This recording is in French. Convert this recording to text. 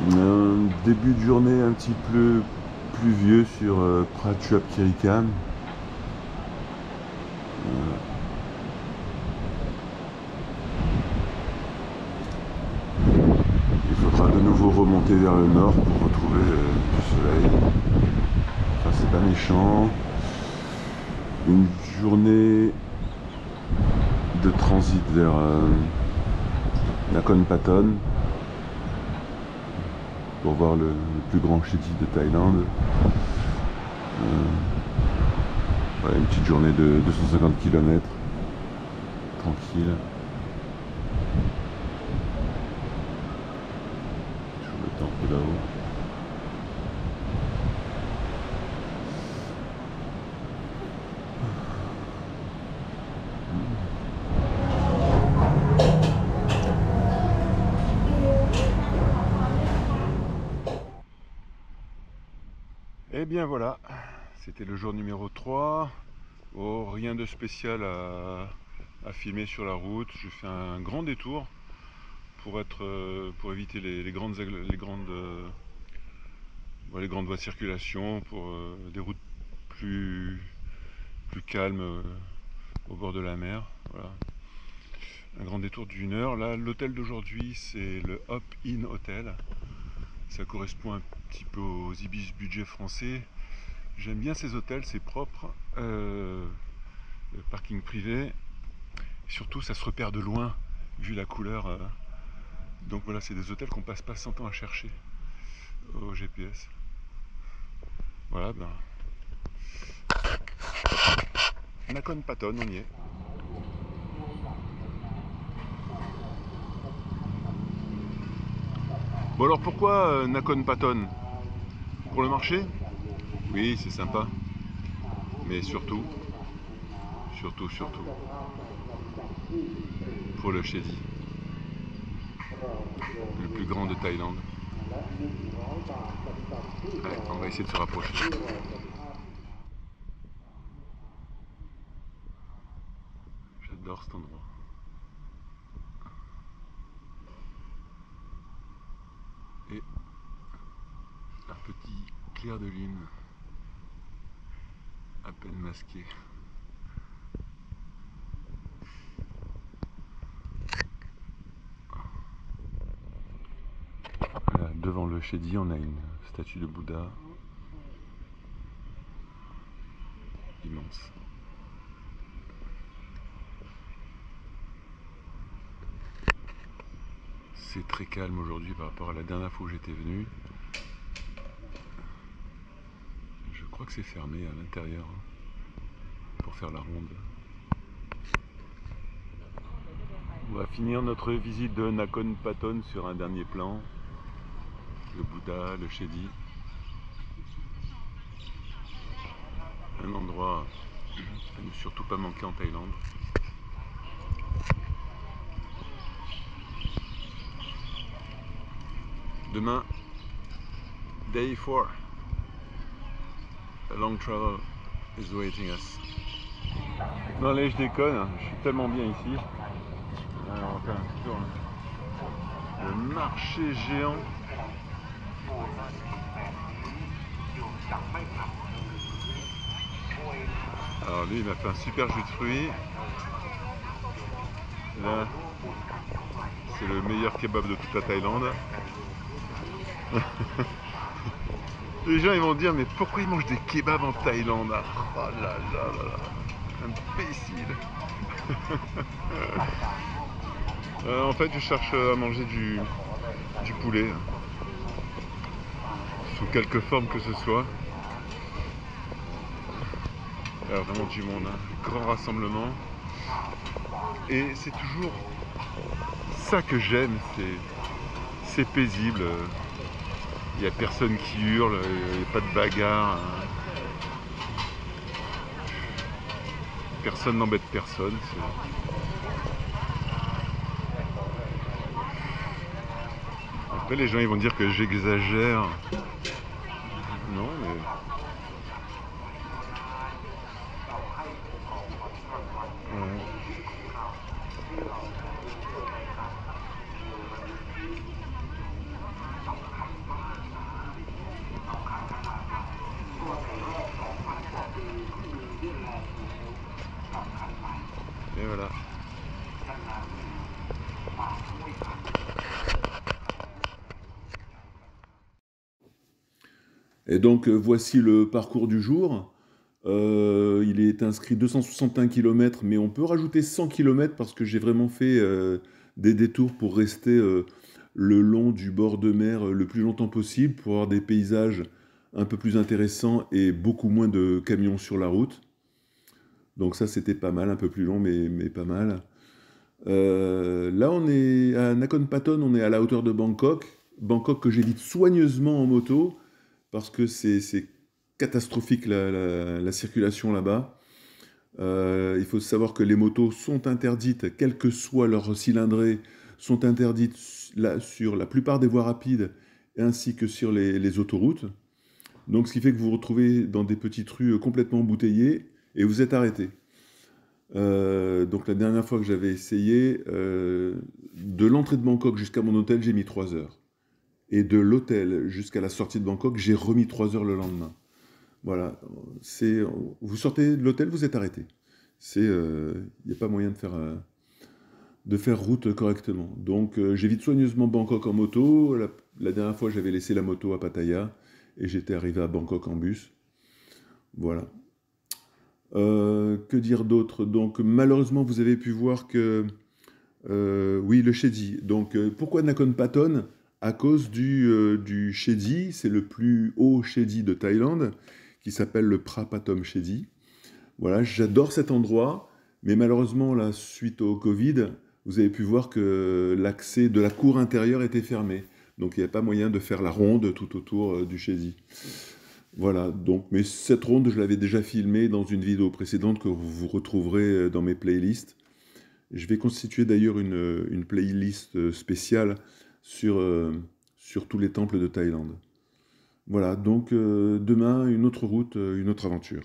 Un début de journée un petit peu pluvieux sur Prachuap Khiri Khan. Il faudra de nouveau remonter vers le nord pour retrouver du soleil. Enfin, c'est pas méchant. Une journée de transit vers Nakhon Pathom pour voir le plus grand chéti de Thaïlande. Voilà, une petite journée de 250 km tranquille. Toujours le temple là-haut. Et bien voilà, c'était le jour numéro 3. Oh, rien de spécial à filmer sur la route. Je fais un grand détour pour éviter les grandes voies de circulation, pour des routes plus calmes au bord de la mer. Voilà. Un grand détour d'une heure. Là, l'hôtel d'aujourd'hui, c'est le Hop In Hotel. Ça correspond un petit peu aux Ibis budget français. J'aime bien ces hôtels, c'est propre. Parking privé. Surtout, ça se repère de loin, vu la couleur. Donc voilà, c'est des hôtels qu'on passe pas 100 ans à chercher au GPS. Voilà, ben. Nakhon Pathom, on y est. Bon alors pourquoi Nakhon Pathom? Pour le marché? Oui, c'est sympa. Mais surtout, pour le Chedi, le plus grand de Thaïlande. Ouais, on va essayer de se rapprocher. J'adore cet endroit. Et un petit clair de lune, à peine masqué. Voilà, devant le Chedi, on a une statue de Bouddha immense. C'est très calme aujourd'hui par rapport à la dernière fois où j'étais venu. Je crois que c'est fermé à l'intérieur pour faire la ronde. On va finir notre visite de Nakhon Pathom sur un dernier plan. Le Bouddha, le Chedi. Un endroit à ne surtout pas manquer en Thaïlande. Demain, day 4. A long travel is waiting us. Non, allez, je déconne, je suis tellement bien ici. Alors, on va faire un tour. Le marché géant. Alors lui, il m'a fait un super jus de fruits. Là, c'est le meilleur kebab de toute la Thaïlande. Les gens ils vont dire mais pourquoi ils mangent des kebabs en Thaïlande? Oh là là là là, imbécile. En fait je cherche à manger du poulet, sous quelque forme que ce soit. Alors vraiment du monde, hein. Grand rassemblement. Et c'est toujours ça que j'aime, c'est paisible. Il n'y a personne qui hurle, il n'y a pas de bagarre. Personne n'embête personne. Après les gens ils vont dire que j'exagère. Non mais... Ouais. Et donc, voici le parcours du jour. Il est inscrit 261 km, mais on peut rajouter 100 km parce que j'ai vraiment fait des détours pour rester le long du bord de mer le plus longtemps possible, pour avoir des paysages un peu plus intéressants et beaucoup moins de camions sur la route. Donc ça, c'était pas mal, un peu plus long, mais pas mal. Là, on est à Nakhon Pathom, on est à la hauteur de Bangkok. Bangkok que j'évite soigneusement en moto parce que c'est catastrophique la circulation là-bas. Il faut savoir que les motos sont interdites, quelle que soit leur cylindrée, sont interdites sur la plupart des voies rapides ainsi que sur les autoroutes. Donc ce qui fait que vous vous retrouvez dans des petites rues complètement embouteillées et vous êtes arrêté. Donc la dernière fois que j'avais essayé, de l'entrée de Bangkok jusqu'à mon hôtel, j'ai mis 3 heures. Et de l'hôtel jusqu'à la sortie de Bangkok, j'ai remis 3 heures le lendemain. Voilà, c'est, vous sortez de l'hôtel, vous êtes arrêté. Il n'y a pas moyen de faire route correctement. Donc j'évite soigneusement Bangkok en moto. La dernière fois, j'avais laissé la moto à Pattaya et j'étais arrivé à Bangkok en bus. Voilà. Que dire d'autre? Donc malheureusement, vous avez pu voir que oui, le Shedi. Donc, pourquoi Nakhon Pathom? À cause du Shedi, c'est le plus haut Shedi de Thaïlande, qui s'appelle le Prapatom Shedi. Voilà, j'adore cet endroit, mais malheureusement, là, suite au Covid, vous avez pu voir que l'accès de la cour intérieure était fermé. Donc, il n'y a pas moyen de faire la ronde tout autour du Shedi. Voilà, donc, mais cette ronde, je l'avais déjà filmée dans une vidéo précédente que vous retrouverez dans mes playlists. Je vais constituer d'ailleurs une playlist spéciale sur tous les temples de Thaïlande. Voilà, donc demain, une autre route, une autre aventure.